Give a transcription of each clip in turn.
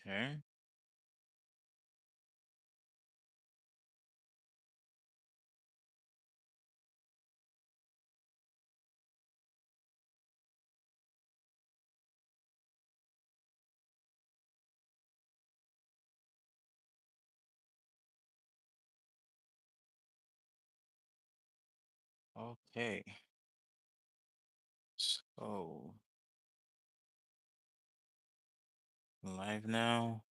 Okay. Okay. So live now.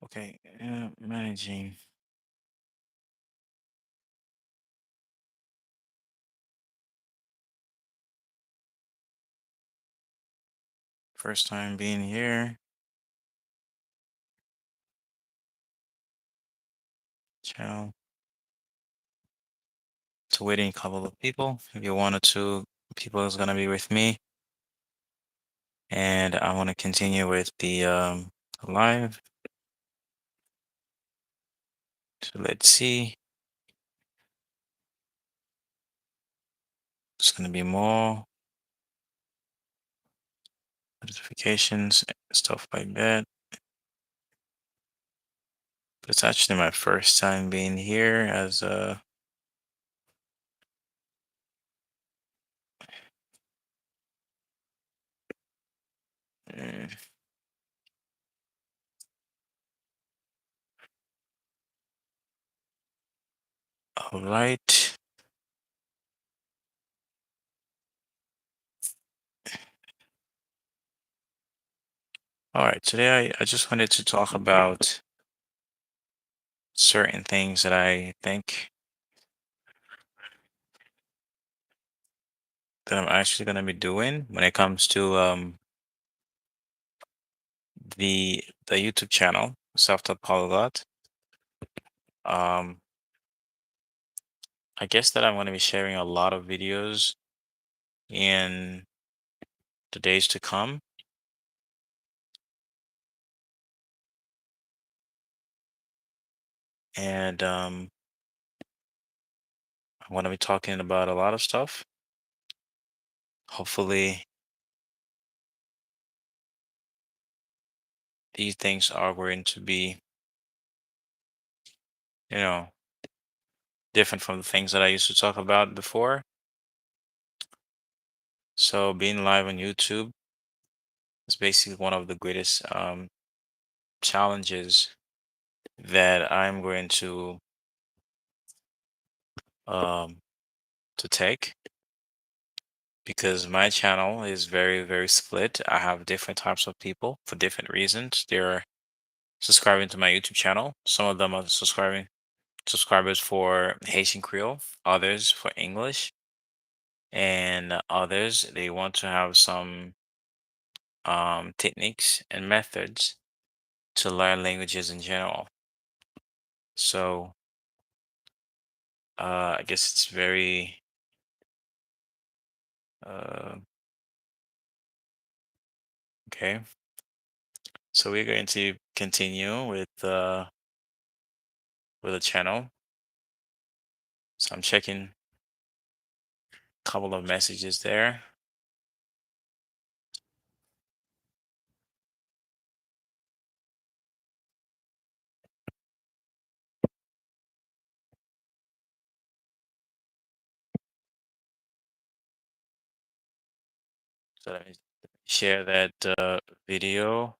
Okay. Managing. First time being here. Channel. To waiting a couple of people. Maybe one or two people is gonna be with me. And I want to continue with the live. So let's see. It's gonna be more notifications, stuff like that. But it's actually my first time being here as uh, all right. All right. Today I just wanted to talk about certain things that I think that I'm actually gonna be doing when it comes to the YouTube channel, Self-Taught Polyglot. Um I guess that I'm gonna be sharing a lot of videos in the days to come. And I want to be talking about a lot of stuff. Hopefully, these things are going to be, you know, different from the things that I used to talk about before. So, being live on YouTube is basically one of the greatest challenges that I'm going um, to take because my channel is very, very split. I have different types of people for different reasons. They're subscribing to my YouTube channel. Some of them are subscribers for Haitian Creole, others for English, and others they want to have some techniques and methods to learn languages in general. So I guess it's very uh, okay. So we're going to continue with the channel. So I'm checking a couple of messages there. So let me share that video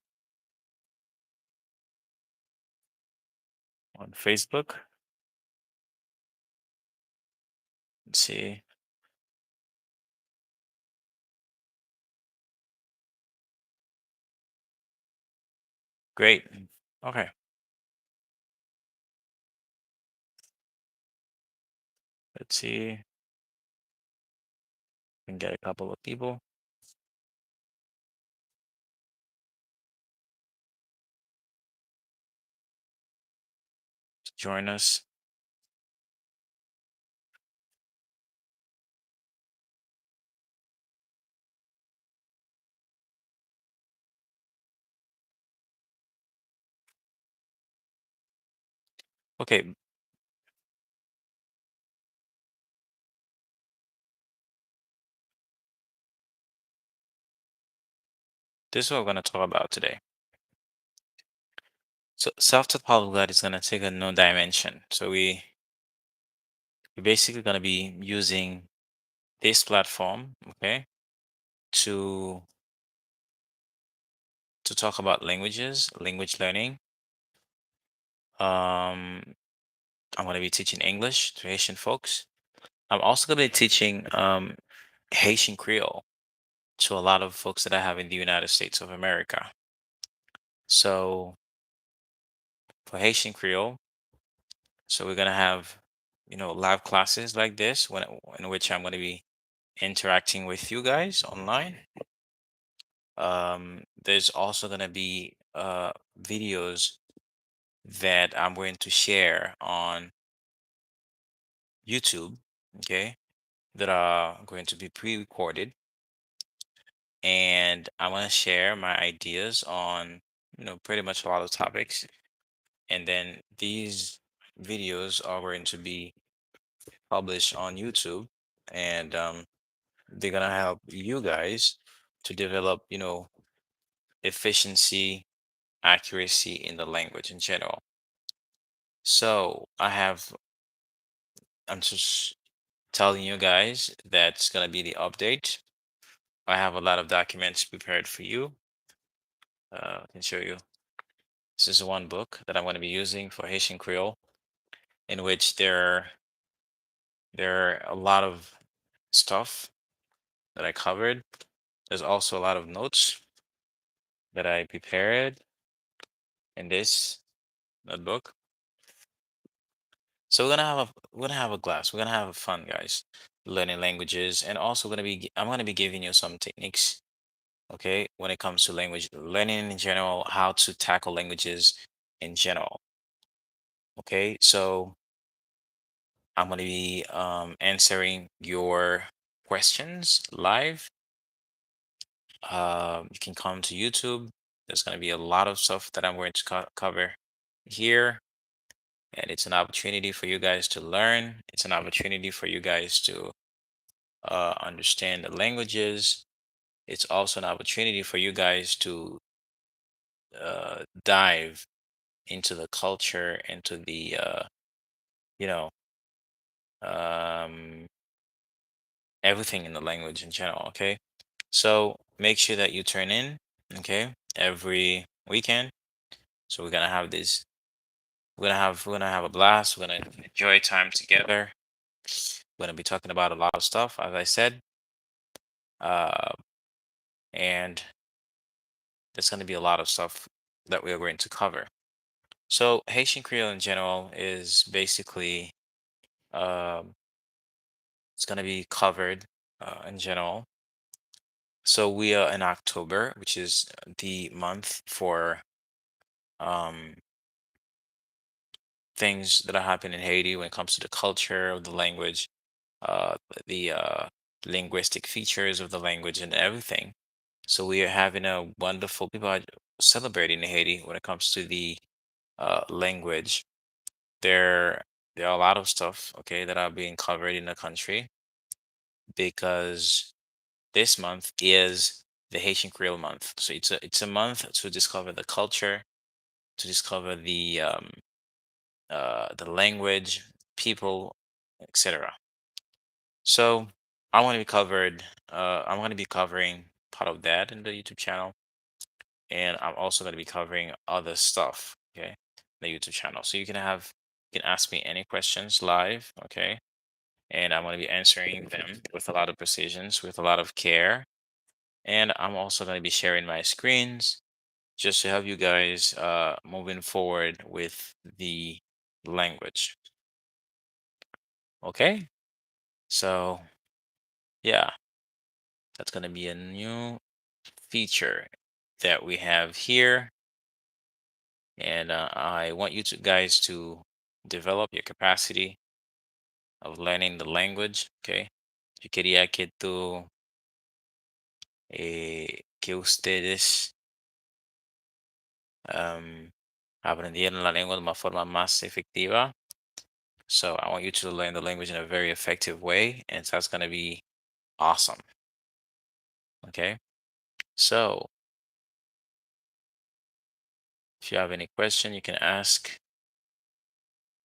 on Facebook. Let's see. Great. Okay. Let's see. We can get a couple of people to join us. Okay. This is what we're going to talk about today. So self-taught polyglot is going to take a new dimension. So we're basically going to be using this platform, okay, to talk about languages, language learning. Um, I'm going to be teaching English to Haitian folks. I'm also going to be teaching Haitian Creole to a lot of folks that I have in the United States of America. So for Haitian Creole, so we're going to have, live classes like this in which I'm going to be interacting with you guys online. There's also going to be videos that I'm going to share on YouTube, okay, that are going to be pre-recorded, and I want to share my ideas on, pretty much a lot of topics. And then these videos are going to be published on YouTube, and they're gonna help you guys to develop, efficiency, accuracy in the language in general. So I'm just telling you guys that's gonna be the update. I have a lot of documents prepared for you. I can show you. This is one book that I'm going to be using for Haitian Creole, in which there are a lot of stuff that I covered. There's also a lot of notes that I prepared in this notebook. So we're gonna have a class. We're gonna have fun, guys, learning languages, and also I'm gonna be giving you some techniques, okay, when it comes to language learning in general, how to tackle languages in general. Okay, so I'm gonna be answering your questions live. You can come to YouTube. There's gonna be a lot of stuff that I'm going to cover here, and it's an opportunity for you guys to learn. It's an opportunity for you guys to understand the languages. It's also an opportunity for you guys to dive into the culture, into the you know, um, everything in the language in general. Okay, so make sure that you turn in. Okay, every weekend. So we're gonna have this. We're gonna have a blast. We're gonna enjoy time together. We're gonna be talking about a lot of stuff, as I said. Uh, and there's going to be a lot of stuff that we are going to cover. So Haitian Creole in general is basically um, it's going to be covered in general. So we are in October, which is the month for um, things that are happening in Haiti when it comes to the culture of the language, the linguistic features of the language, and everything. So we are having a wonderful people are celebrating in Haiti when it comes to the language. There there are a lot of stuff, okay, that are being covered in the country because this month is the Haitian Creole month. So it's a month to discover the culture, to discover the language, people, etc. So I'm going to be covering part of that in the YouTube channel, and I'm also going to be covering other stuff, okay, the YouTube channel. So you can ask me any questions live, okay, and I'm going to be answering them with a lot of precisions, with a lot of care, and I'm also going to be sharing my screens just to help you guys moving forward with the language. Okay, so yeah, that's going to be a new feature that we have here, and I want you to guys to develop your capacity of learning the language. Okay, yo quería que ustedes um, aprendieran la lengua de una forma más efectiva. So I want you to learn the language in a very effective way, and so that's going to be awesome. Okay, so if you have any question, you can ask.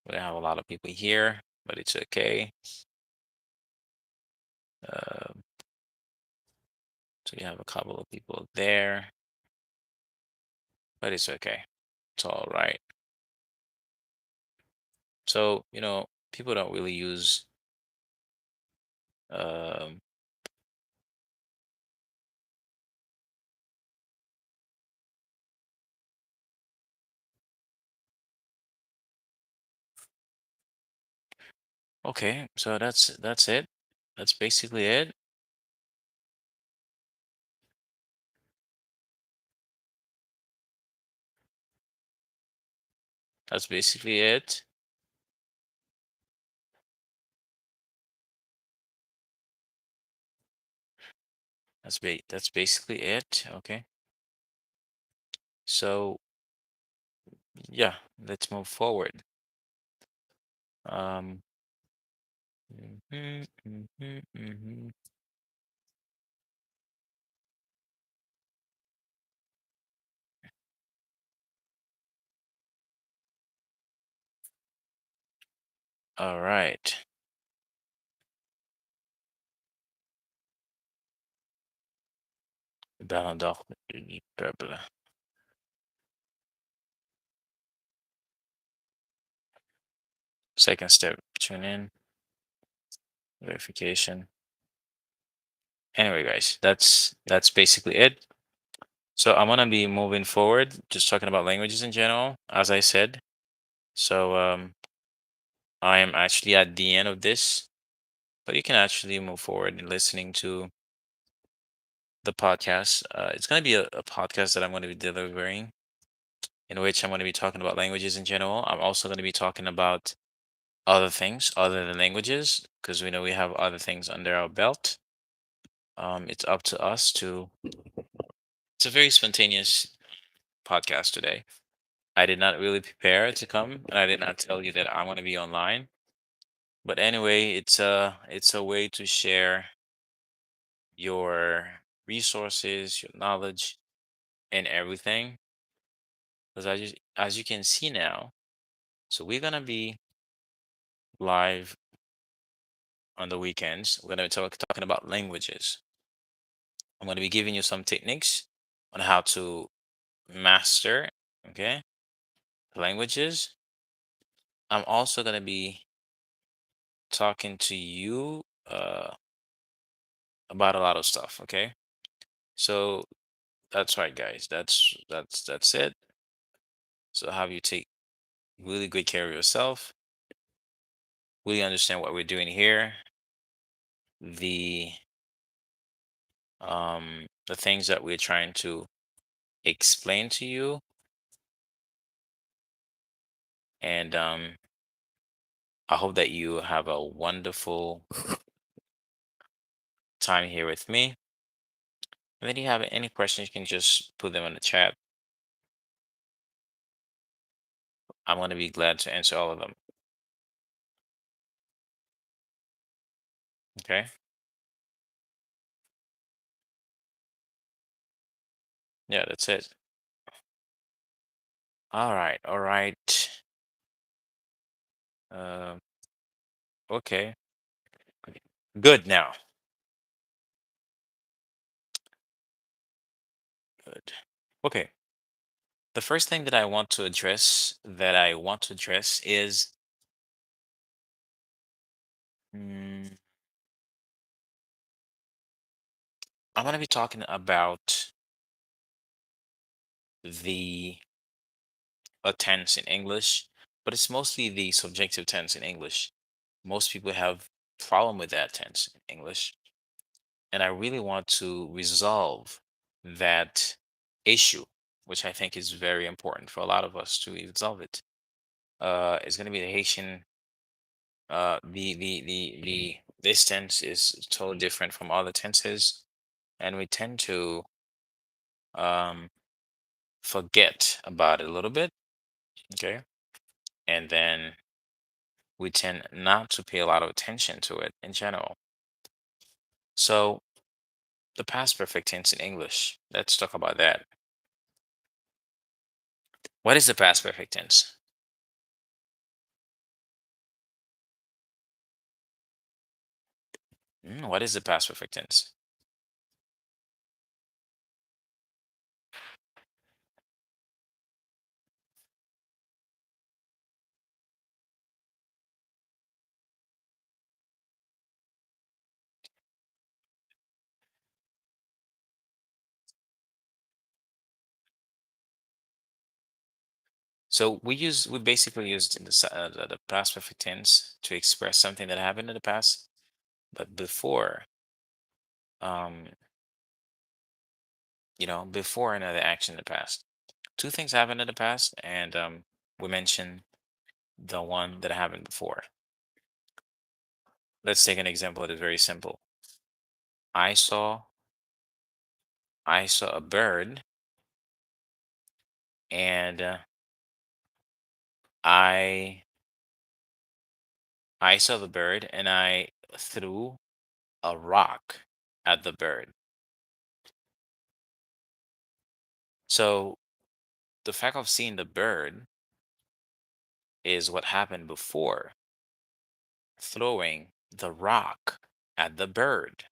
We don't have a lot of people here, but it's okay. Um, so you have a couple of people there, but it's okay. It's all right. So, people don't really use, um, okay, so that's it. That's basically it. That's basically it. That's basically it. Okay. So, yeah, let's move forward. Um, mhm, mhm, mhm. All right. Ballon d'Or du peuple. Second step, tune in, verification. Anyway, guys, that's basically it. So I'm gonna be moving forward, just talking about languages in general, as I said. So I am actually at the end of this, but you can actually move forward in listening to the podcast. It's gonna be a podcast that I'm gonna be delivering, in which I'm gonna be talking about languages in general. I'm also gonna be talking about other things other than languages, because we know we have other things under our belt. It's up to us to. It's a very spontaneous podcast today. I did not really prepare to come, and I did not tell you that I'm going to be online. But anyway, it's a way to share your resources, your knowledge, and everything. Because as you can see now, so we're gonna be live on the weekends. We're gonna be talking about languages. I'm gonna be giving you some techniques on how to master, okay, languages. I'm also gonna be talking to you about a lot of stuff, okay? So that's right, guys. That's it. So have you take really good care of yourself, really understand what we're doing here, the the things that we're trying to explain to you, and I hope that you have a wonderful time here with me. And then you have any questions, you can just put them in the chat. I'm going to be glad to answer all of them. Okay. Yeah, that's it. All right. All right. Um, okay. Good now. Good. Okay. The first thing that I want to address is mm, I'm going to be talking about the tense in English, but it's mostly the subjective tense in English. Most people have problem with that tense in English, and I really want to resolve that issue, which I think is very important for a lot of us to resolve it. It's going to be the Haitian. The this tense is totally different from other tenses, and we tend to um, forget about it a little bit. Okay, and then we tend not to pay a lot of attention to it in general. So the past perfect tense in English. Let's talk about that. What is the past perfect tense? What is the past perfect tense? So we basically use the past perfect tense to express something that happened in the past, but before um before another action in the past. Two things happened in the past, and we mentioned the one that happened before. Let's take an example that is very simple. I saw I saw a bird, and I I saw the bird, and I threw a rock at the bird. So the fact of seeing the bird is what happened before throwing the rock at the bird.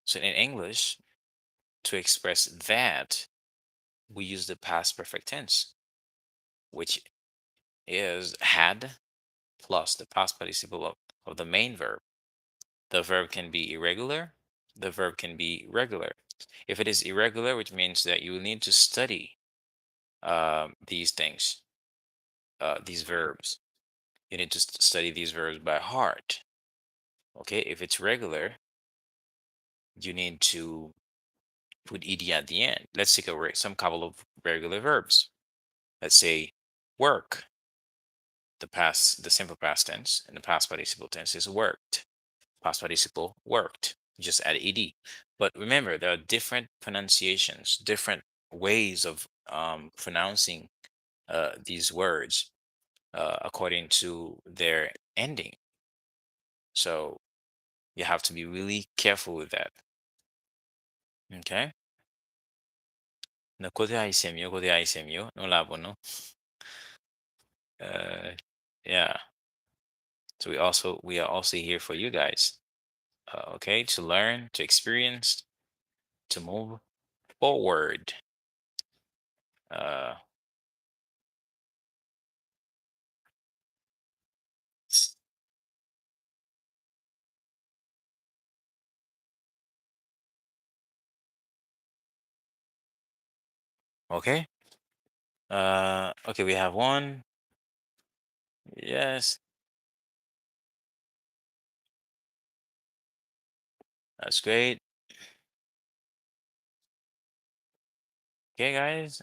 So in English, to express that, we use the past perfect tense, which is had plus the past participle of the main verb. The verb can be irregular, the verb can be regular. If it is irregular, which means that you will need to study these things, these verbs. You need to study these verbs by heart. Okay, if it's regular, you need to put ed at the end. Let's take some couple of regular verbs. Let's say work. The simple past tense, and the past participle tense is worked. Past participle worked. Just add ed. But remember, there are different pronunciations, different ways of pronouncing these words according to their ending. So you have to be really careful with that. Okay? No kote aisemio, kote aisemio, no labo, no? Uh, yeah. So we are also here for you guys. Okay, to learn, to experience, to move forward. Uh, okay. Okay, we have one. Yes, that's great. Okay, guys.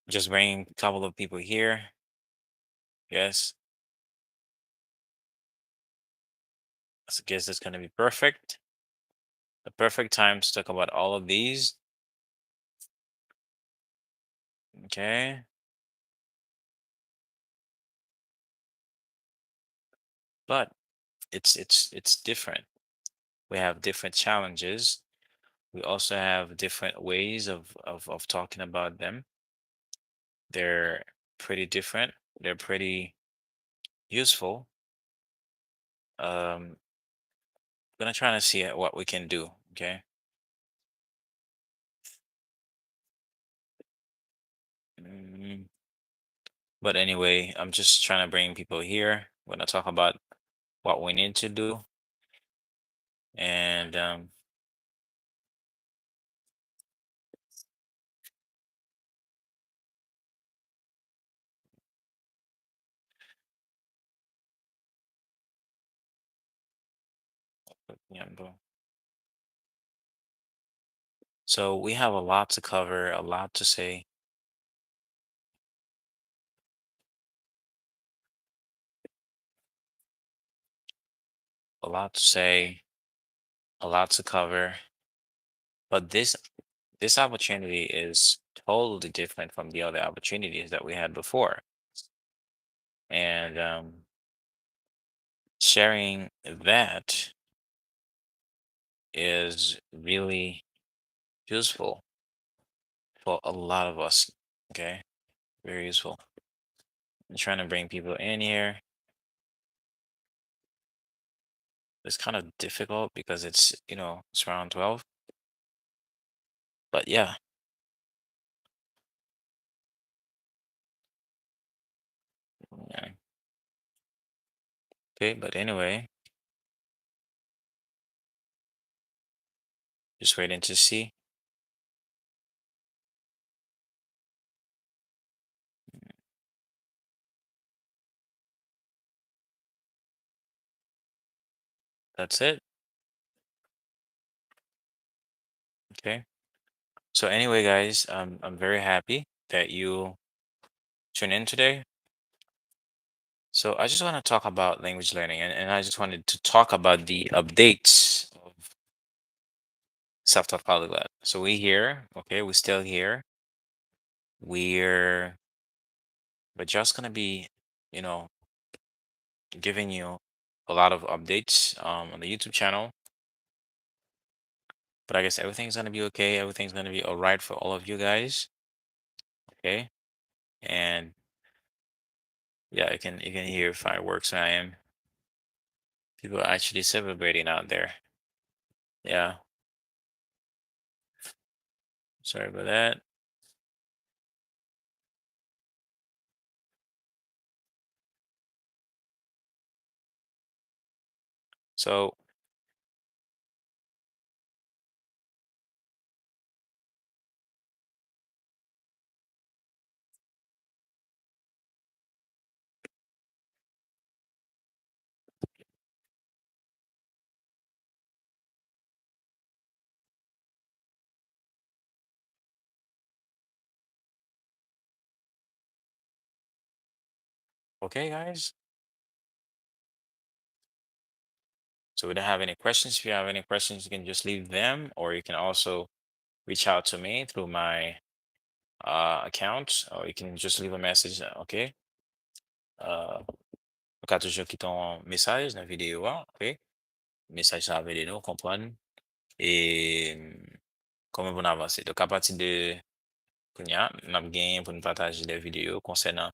Just bringing a couple of people here. Yes, I guess it's gonna be perfect. The perfect time to talk about all of these. Okay, but it's different. We have different challenges. We also have different ways of talking about them. They're pretty different. They're pretty useful. Gonna try to see what we can do. Okay. Mm, But anyway, I'm just trying to bring people here. We're gonna talk about what we need to do, and yeah. So we have a lot to cover, a lot to say, a lot to say, a lot to cover. But this opportunity is totally different from the other opportunities that we had before. And sharing that is really useful for a lot of us. Okay, very useful. I'm trying to bring people in here. It's kind of difficult because it's around 12. But yeah, yeah. Okay, but anyway, just waiting to see. That's it. Okay. So anyway, guys, I'm very happy that you tune in today. So I just want to talk about language learning, and I just wanted to talk about the updates of self-taught polyglot. So we here, okay, we're still here. We're we're just gonna be, you know, giving you a lot of updates on the YouTube channel. But I guess everything's gonna be okay. Everything's gonna be all right for all of you guys. Okay. And yeah, you can hear fireworks where I am. People are actually celebrating out there. Yeah. Sorry about that. So okay, guys. So we don't have any questions. If you have any questions, you can just leave them, or you can also reach out to me through my account, or you can just leave a message. Okay. Eu ka toujou ki ton mesaj nan videyo an, ok? Mesaj sa avè de nou, kompran? E koman pou nan avanse? Donc, a pati de kounya, nap gen pou nou pataje de videyo konsenan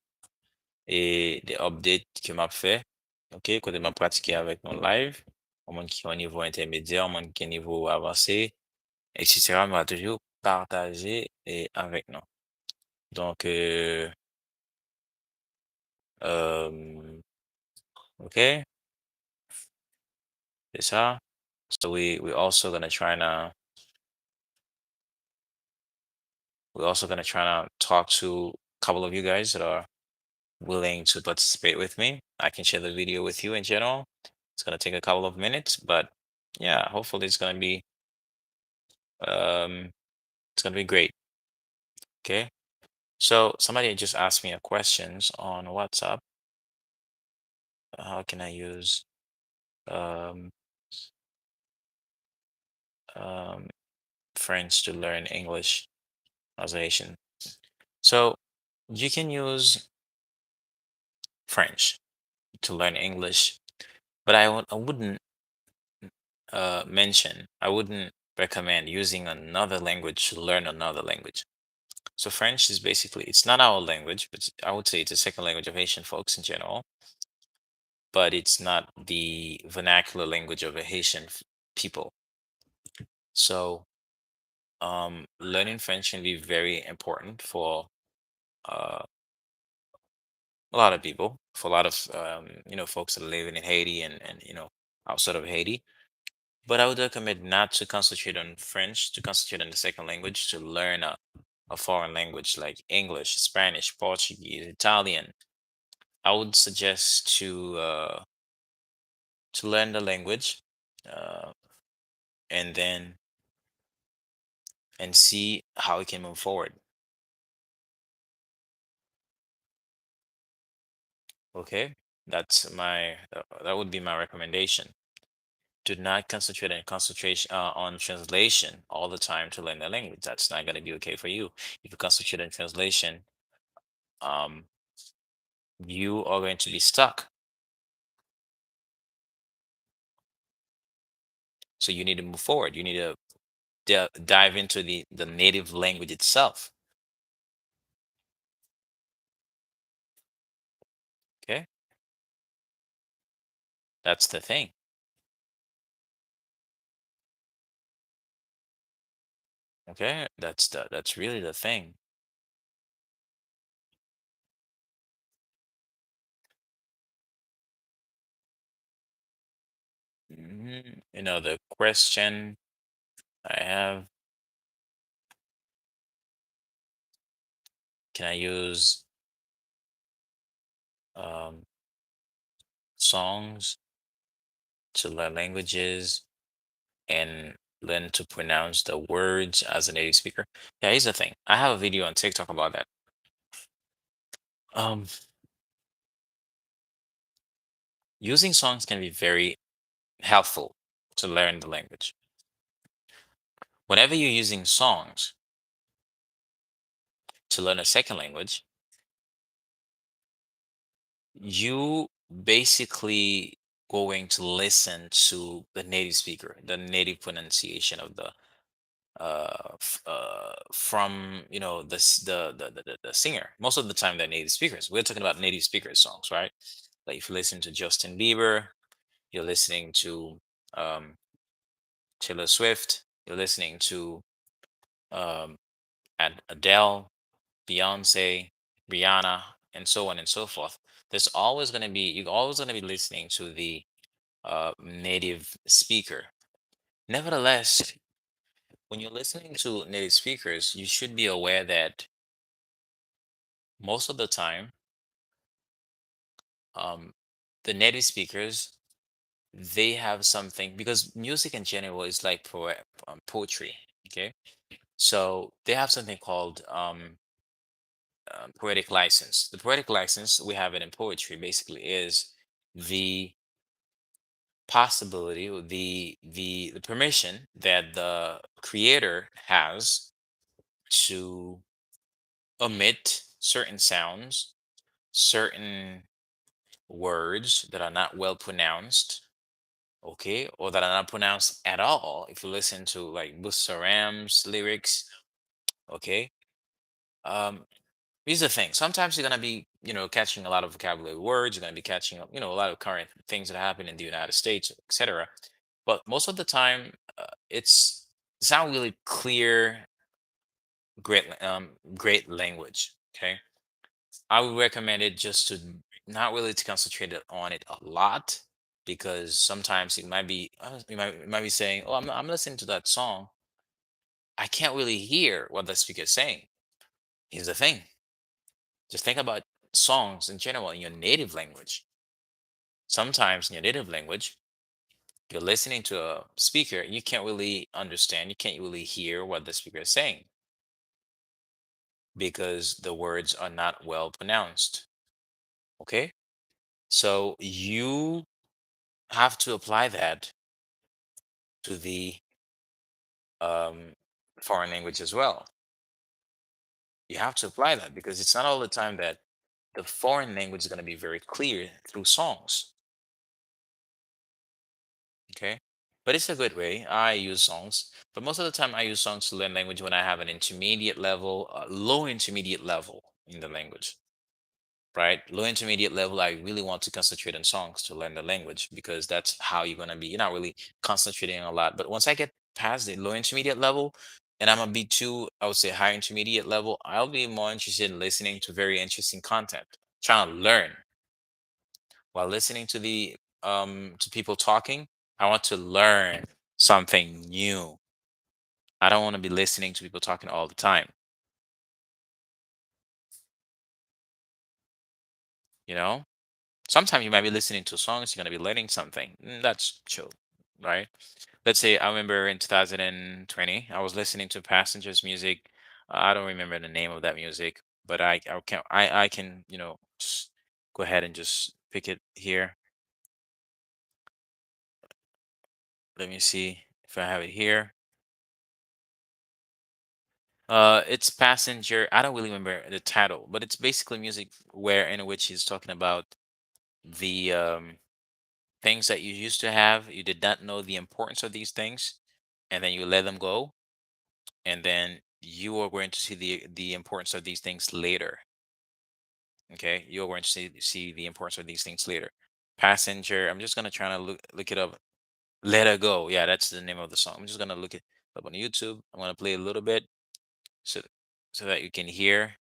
de update ke map fe, ok? Kote map pratike avèk nou live, an moun ki an nivou intermedya, an moun ki an nivou avanse, etc. Mwa toujou partaje avèk nou. Donc, ok, c'est ça. So we also gonna try to we're also gonna try to talk to a couple of you guys that are willing to participate with me. I can share the video with you in general. It's gonna take a couple of minutes, but yeah, hopefully um it's gonna be great. Okay. So somebody just asked me a questions on WhatsApp. How can I use um um French to learn English as a Haitian? So you can use French to learn English, but I wouldn't I wouldn't recommend using another language to learn another language. So French is basically, it's not our language, but I would say it's a second language of Haitian folks in general, but it's not the vernacular language of a Haitian people. So learning French can be very important for uh, a lot of people, for a lot of folks that are living in Haiti and outside of Haiti. But I would recommend not to concentrate on French, to concentrate on the second language, to learn a foreign language like English, Spanish, Portuguese, Italian. I would suggest to learn the language, uh, and then and see how we can move forward. Okay, that would be my recommendation. Do not concentrate on concentration on translation all the time to learn the language. That's not going to be okay for you. If you concentrate on translation, um, you are going to be stuck. So you need to move forward. You need to dive into the native language itself. Okay, that's the thing. Okay, that's really the thing. The question I have, can I use um, songs to learn languages and learn to pronounce the words as a native speaker? Yeah, here's the thing. I have a video on TikTok about that. Um, Using songs can be very helpful to learn the language. Whenever you're using songs to learn a second language, you basically going to listen to the native speaker, the native pronunciation of the from the singer. Most of the time they're native speakers. We're talking about native speakers songs, right? Like if you listen to Justin Bieber, you're listening to um, Taylor Swift, you're listening to um, Adele, Beyonce, Rihanna, and so on and so forth. You're always going to be listening to the native speaker. Nevertheless, when you're listening to native speakers, you should be aware that most of the time, um, the native speakers, they have something, because music in general is like poetry. Okay, so they have something called poetic license. The poetic license, we have it in poetry, basically is the possibility, or the permission that the creator has to omit certain sounds, certain words that are not well pronounced, okay, or that are not pronounced at all. If you listen to like Busta Rhymes lyrics, okay, um, here's the thing. Sometimes you're gonna be, catching a lot of vocabulary words. You're gonna be catching, a lot of current things that happen in the United States, etc. But most of the time, it's not really clear, great language. Okay, I would recommend it just to not really to concentrate on it a lot, because sometimes you might be saying, "Oh, I'm listening to that song. I can't really hear what the speaker is saying." Here's the thing: just think about songs in general in your native language. Sometimes in your native language, you're listening to a speaker, you can't really understand, you can't really hear what the speaker is saying because the words are not well pronounced. Okay, so you have to apply that to the um, foreign language as well. You have to apply that because it's not all the time that the foreign language is going to be very clear through songs. Okay. but it's a good way. I use songs, but most of the time I use songs to learn language when I have an intermediate level, low intermediate level in the language, right? Low intermediate level, I really want to concentrate on songs to learn the language because that's how you're gonna be. You're not really concentrating a lot. But once I get past the low intermediate level and I'm a B2, I would say high intermediate level, I'll be more interested in listening to very interesting content, trying to learn while listening to people talking. I want to learn something new. I don't want to be listening to people talking all the time, you know? Sometimes you might be listening to songs, you're going to be learning something. That's chill, right? Let's say I remember in 2020, I was listening to Passengers music. I don't remember the name of that music, but I can, just go ahead and just pick it here. Let me see if I have it here. It's Passenger. I don't really remember the title, but it's basically music where in which he's talking about the things that you used to have. You did not know the importance of these things, and then you let them go, and then you are going to see the importance of these things later. Okay, you're going to see the importance of these things later. Passenger. I'm just gonna try to look it up. Let Her Go. Yeah, that's the name of the song. I'm just gonna look it up on YouTube. I'm gonna play a little bit so so that you can hear.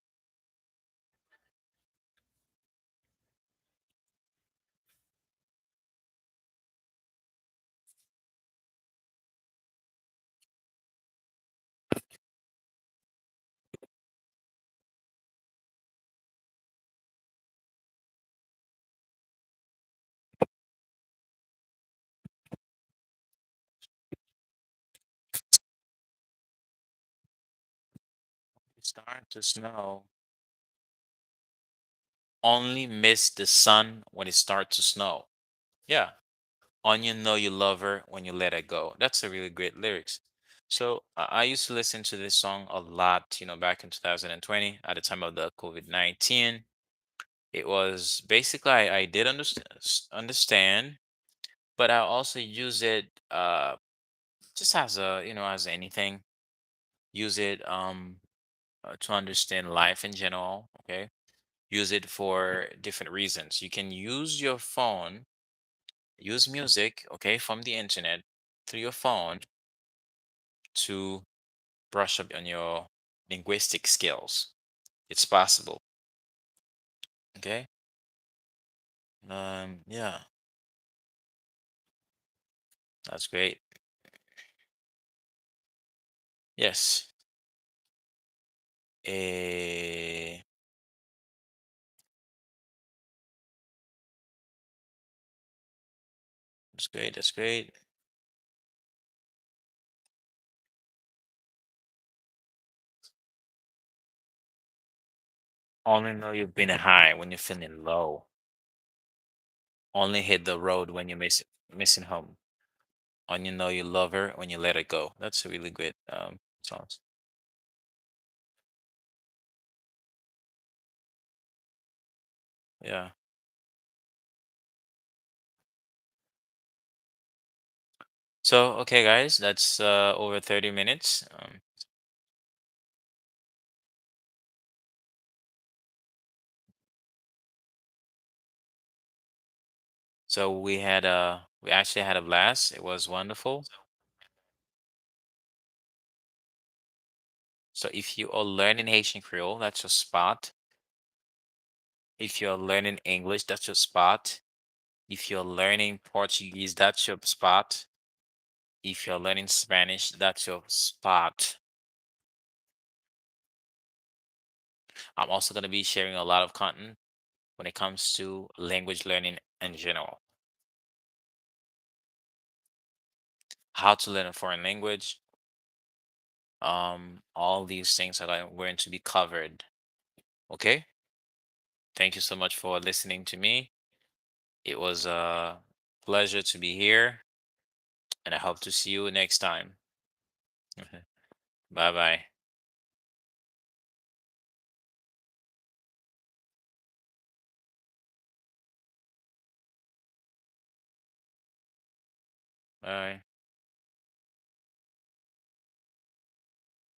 It's starting to snow. Only miss the sun when it starts to snow. Yeah. On you know you love her when you let her go. That's a really great lyrics. So I used to listen to this song a lot, back in 2020 at the time of the COVID-19. It was basically I did understand, but I also use it just as as anything. Use it to understand life in general, okay? Use it for different reasons. You can use your phone, use music, okay, from the internet through your phone to brush up on your linguistic skills. It's possible. Okay. Yeah, that's great. Yes. Eh, that's great. That's great. Only know you've been high when you're feeling low. Only hit the road when you're missing home. Only know you love her when you let her go. That's a really great songs. Yeah. So okay, guys, that's over 30 minutes. So we actually had a blast. It was wonderful. So if you are learning Haitian Creole, that's your spot. If you're learning English, that's your spot. If you're learning Portuguese, that's your spot. If you're learning Spanish, that's your spot. I'm also going to be sharing a lot of content when it comes to language learning in general. How to learn a foreign language. All these things are going to be covered. Okay? Thank you so much for listening to me. It was a pleasure to be here, and I hope to see you next time. Bye bye. Bye.